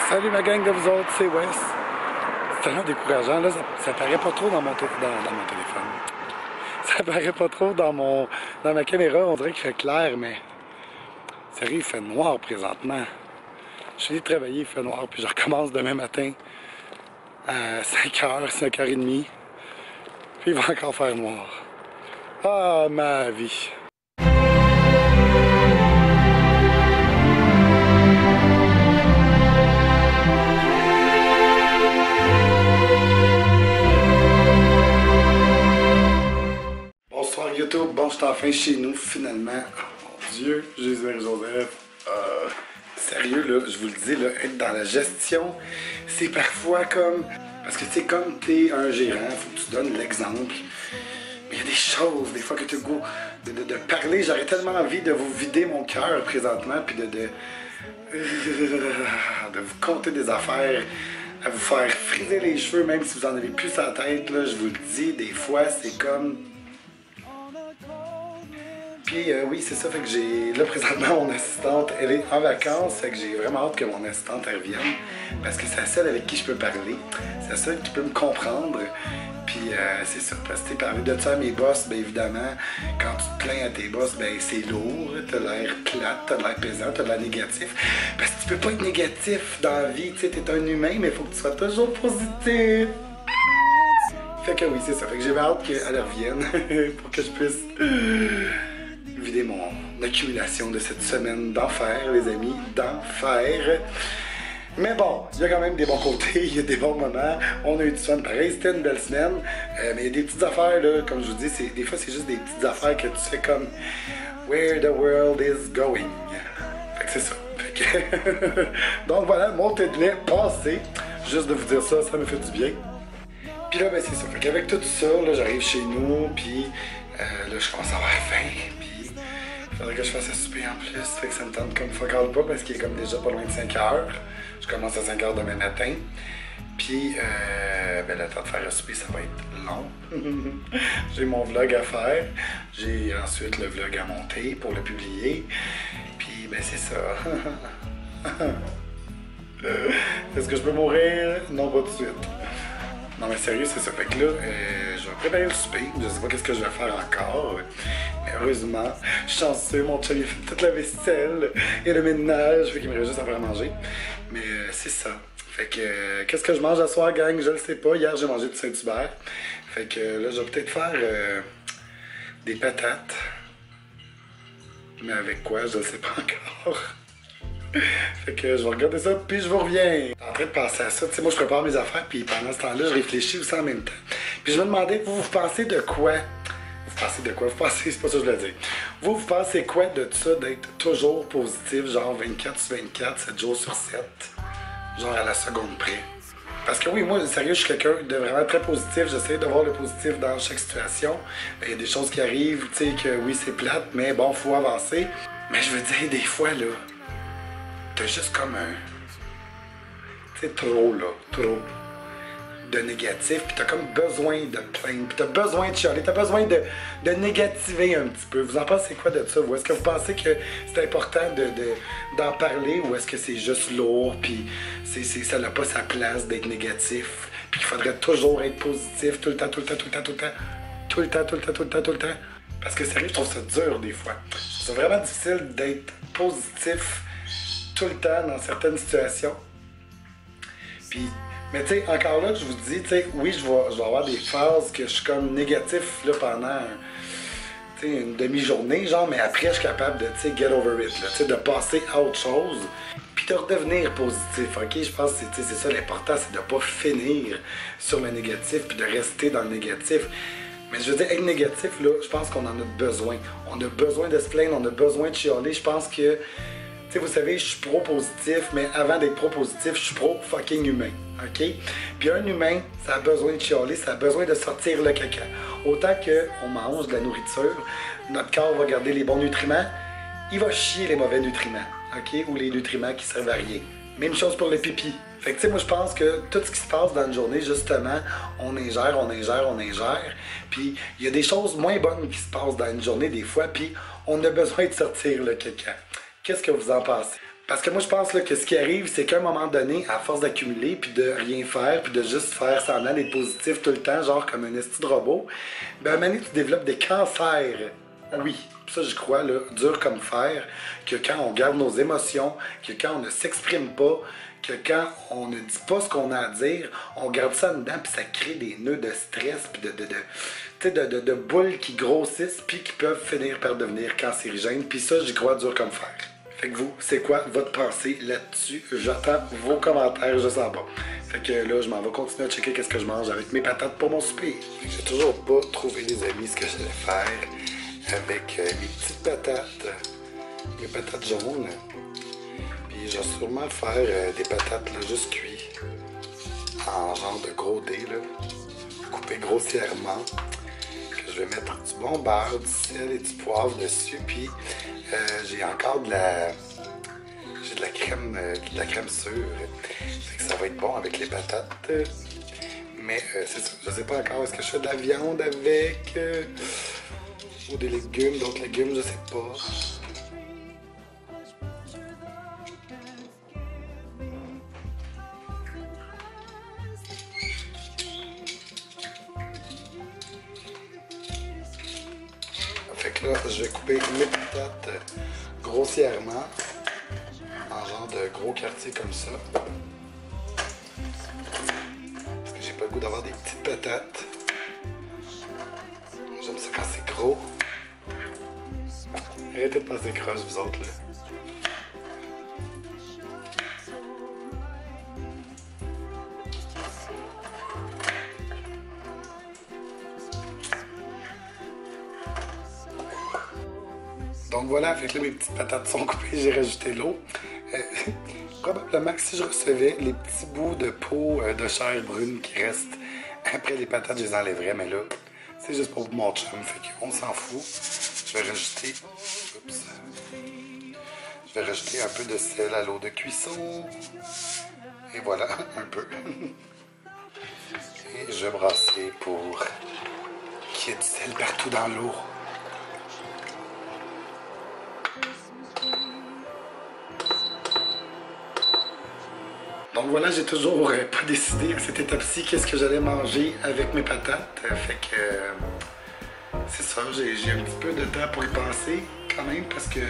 Salut ma gang de vous autres, c'est Wes. C'est tellement décourageant, là, ça paraît pas trop dans mon téléphone. Ça paraît pas trop dans ma caméra, on dirait qu'il fait clair, mais sérieux, il fait noir présentement. Je finis de travailler, il fait noir, puis je recommence demain matin à 5h, 5h30. Puis il va encore faire noir. Ah, ma vie! Bonsoir YouTube, bon, je suis enfin chez nous, finalement. Oh mon Dieu, Jésus et Joseph. Sérieux, là, je vous le dis, là, être dans la gestion, c'est parfois comme... Parce que, tu sais, comme t'es un gérant, faut que tu donnes l'exemple. Mais il y a des choses, des fois, que tu as le goût de parler. J'aurais tellement envie de vous vider mon cœur présentement, puis de vous conter des affaires, à vous faire friser les cheveux, même si vous en avez plus sur la tête, là, je vous le dis, des fois, c'est comme... Puis oui, c'est ça, fait que j'ai... Là, présentement, mon assistante, elle est en vacances, fait que j'ai vraiment hâte que mon assistante revienne. Parce que c'est la seule avec qui je peux parler. C'est la seule qui peut me comprendre. Puis c'est ça, parce que parler de ça à mes boss, bien évidemment, quand tu te plains à tes boss, ben c'est lourd, t'as l'air plate, t'as l'air pesant, t'as l'air négatif. Parce que tu peux pas être négatif dans la vie, tu sais, t'es un humain, mais il faut que tu sois toujours positif. Fait que oui, c'est ça, fait que j'ai hâte qu'elle revienne pour que je puisse... vider mon accumulation de cette semaine d'enfer, les amis, d'enfer. Mais bon, il y a quand même des bons côtés, il y a des bons moments. On a eu du fun pareil, c'était une belle semaine. Mais il y a des petites affaires, là, comme je vous dis, des fois c'est juste des petites affaires que tu fais comme Where the world is going. Fait que c'est ça. Fait que donc voilà, mon lait passé. Juste de vous dire ça, ça me fait du bien. Puis là, ben c'est ça. Fait qu'avec tout ça, là, j'arrive chez nous, puis là, je commence à avoir faim. Il faudrait que je fasse à souper en plus, fait que ça me tente comme fuck all pas parce qu'il est comme déjà pas loin de 5 heures. Je commence à 5 heures demain matin. Puis, ben, le temps de faire à souper, ça va être long. J'ai mon vlog à faire. J'ai ensuite le vlog à monter pour le publier. Puis, ben, c'est ça. Est-ce que je peux mourir? Non, pas tout de suite. Non mais sérieux, c'est ça. Fait que là, je vais préparer le souper. Je sais pas qu'est-ce que je vais faire encore. Mais heureusement, je suis chanceux. Mon chum, il a fait toute la vaisselle et le ménage. Fait qu'il me reste juste à faire à manger. Mais c'est ça. Fait que, qu'est-ce que je mange à soir, gang? Je le sais pas. Hier, j'ai mangé du Saint-Hubert. Fait que là, je vais peut-être faire des patates. Mais avec quoi? Je le sais pas encore. Fait que je vais regarder ça, puis je vous reviens. En train de penser à ça, tu sais, moi je prépare mes affaires, puis pendant ce temps-là, je réfléchis aussi en même temps. Puis je me demandais, vous pensez de quoi? Vous pensez de quoi? Vous pensez, c'est pas ça que je voulais dire. Vous pensez quoi de ça, d'être toujours positif, genre 24 sur 24, 7 jours sur 7, genre à la seconde près? Parce que oui, moi, sérieux, je suis quelqu'un de vraiment très positif. J'essaie de voir le positif dans chaque situation. Il y a des choses qui arrivent, tu sais, que oui, c'est plate, mais bon, faut avancer. Mais je veux dire, des fois, là, t'as juste comme un... Tu sais, trop, là, trop de négatif, puis t'as comme besoin de plaindre, puis t'as besoin de chialer, t'as besoin de négativer un petit peu. Vous en pensez quoi de ça? Ou est-ce que vous pensez que c'est important d'en parler, ou est-ce que c'est juste lourd, puis ça n'a pas sa place d'être négatif, puis qu'il faudrait toujours être positif tout le temps, tout le temps, tout le temps, tout le temps, tout le temps, tout le temps, tout le temps, tout le temps? Parce que sérieux, je trouve ça dur des fois. C'est vraiment difficile d'être positif tout le temps dans certaines situations. Puis, mais tu sais, encore là, je vous dis, tu sais, oui, je vais avoir des phases que je suis comme négatif là, pendant une demi-journée, genre, mais après, je suis capable de, tu sais, get over it, là, tu sais, de passer à autre chose, puis de redevenir positif, ok? Je pense que c'est ça l'important, c'est de pas finir sur le négatif, puis de rester dans le négatif. Mais je veux dire, être négatif, là, je pense qu'on en a besoin. On a besoin de se plaindre, on a besoin de chialer. Je pense que, tu sais, vous savez, je suis pro-positif, mais avant d'être pro-positif, je suis pro-fucking humain, ok? Puis un humain, ça a besoin de chialer, ça a besoin de sortir le caca. Autant qu'on mange de la nourriture, notre corps va garder les bons nutriments, il va chier les mauvais nutriments, ok? Ou les nutriments qui servent à rien. Même chose pour le pipi. Fait que tu sais, moi je pense que tout ce qui se passe dans une journée, justement, on ingère, on ingère, on ingère. Puis il y a des choses moins bonnes qui se passent dans une journée des fois, puis on a besoin de sortir le caca. Qu'est-ce que vous en pensez? Parce que moi, je pense là, que ce qui arrive, c'est qu'à un moment donné, à force d'accumuler, puis de rien faire, puis de juste faire semblant d'être positif tout le temps, genre comme un esti de robot, ben à un moment donné, tu développes des cancers. Oui, ça je crois, là, dur comme fer, que quand on garde nos émotions, que quand on ne s'exprime pas, que quand on ne dit pas ce qu'on a à dire, on garde ça dedans, puis ça crée des nœuds de stress, puis de boules qui grossissent, puis qui peuvent finir par devenir cancérigènes, puis ça, j'y crois dur comme fer. Fait que vous, c'est quoi votre pensée là-dessus? J'attends vos commentaires juste en bas. Fait que là, je m'en vais continuer à checker qu'est-ce que je mange avec mes patates pour mon souper. J'ai toujours pas trouvé, les amis, ce que j'allais faire avec mes petites patates, mes patates jaunes. Puis je vais sûrement faire des patates là, juste cuites, en genre de gros dés, là, coupées grossièrement. Que je vais mettre du bon beurre, du sel et du poivre dessus. Puis j'ai encore de la crème sûre. Fait que ça va être bon avec les patates. Mais c'est ça, je sais pas encore. Est-ce que je fais de la viande avec ou des légumes, d'autres légumes, je sais pas. Fait que là, je vais couper mes patates grossièrement, en genre de gros quartiers comme ça. Parce que j'ai pas le goût d'avoir des petites patates. J'aime ça quand c'est gros. Arrêtez de passer croche, vous autres, là. Donc voilà, fait que là, mes petites patates sont coupées, j'ai rajouté l'eau. Probablement que si je recevais les petits bouts de peau de chair brune qui restent après les patates, je les enlèverais, mais là, c'est juste pour mon chum, fait qu'on s'en fout. Je vais rajouter... Oups. Je vais rajouter un peu de sel à l'eau de cuisson. Et voilà, un peu. Et je vais brasser pour qu'il y ait du sel partout dans l'eau. Donc voilà, j'ai toujours pas décidé à cette étape-ci qu'est-ce que j'allais manger avec mes patates. Fait que c'est ça, j'ai un petit peu de temps pour y penser quand même parce que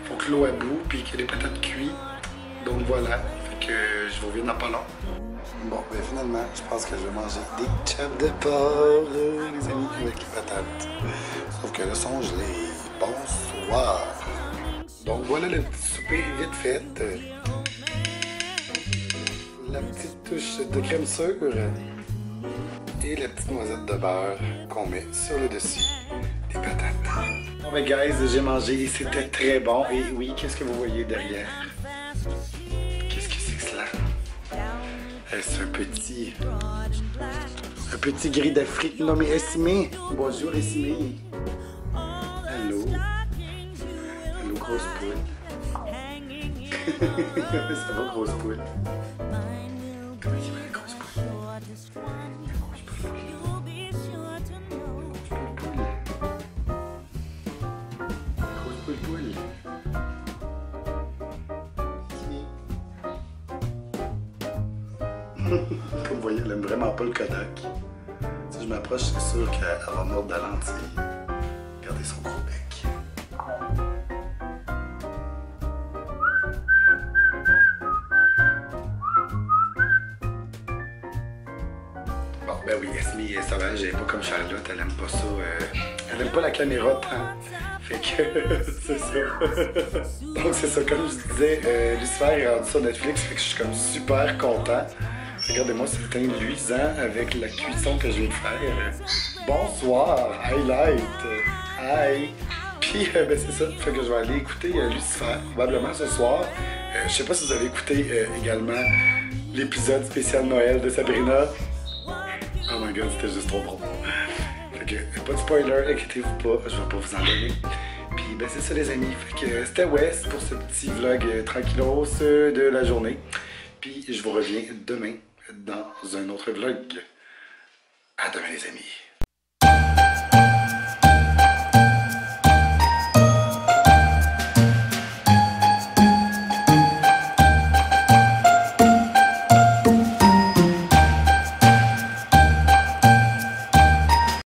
faut que l'eau aboue puis qu'il y ait des patates cuites. Donc voilà, fait que je vous reviens dans pas long. Bon, ben finalement, je pense que je vais manger des chops de porc, les amis, avec les patates. Sauf que le son gelé. Bonsoir. Donc voilà le petit souper vite fait. La petite touche de crème sûre et la petite noisette de beurre qu'on met sur le dessus des patates. Bon ben guys, j'ai mangé et c'était très bon. Et oui, qu'est-ce que vous voyez derrière? Qu'est-ce que c'est que cela? Est-ce un petit gris d'Afrique nommé Essimé? Bonjour Essimé. Allô? Allô grosse poule. Ça va grosse poule? Comment il va la grosse poule? La grosse poule. Grosse poule poule. Comme vous voyez, elle aime vraiment pas le Kodak. Si je m'approche, c'est sûr qu'elle va mordre de la lentille. Regardez son gros bec. Bon, ben oui, Esmi est sauvage, elle est pas comme Charlotte, elle aime pas ça. Elle aime pas la caméra tant. Fait que c'est ça. Donc c'est ça, comme je disais, Lucifer est rendu sur Netflix, fait que je suis comme super content. Regardez-moi ce teint luisant avec la cuisson que je viens de faire. Bonsoir, highlight, hi. Puis ben c'est ça, fait que je vais aller écouter Lucifer, probablement ce soir. Je sais pas si vous avez écouté également l'épisode spécial Noël de Sabrina. Oh my god, c'était juste trop bon. Fait que pas de spoiler, inquiétez-vous pas, je vais pas vous en donner. Puis ben c'est ça les amis, fait que c'était Wes pour ce petit vlog tranquillos de la journée. Puis je vous reviens demain dans un autre vlog. À demain les amis.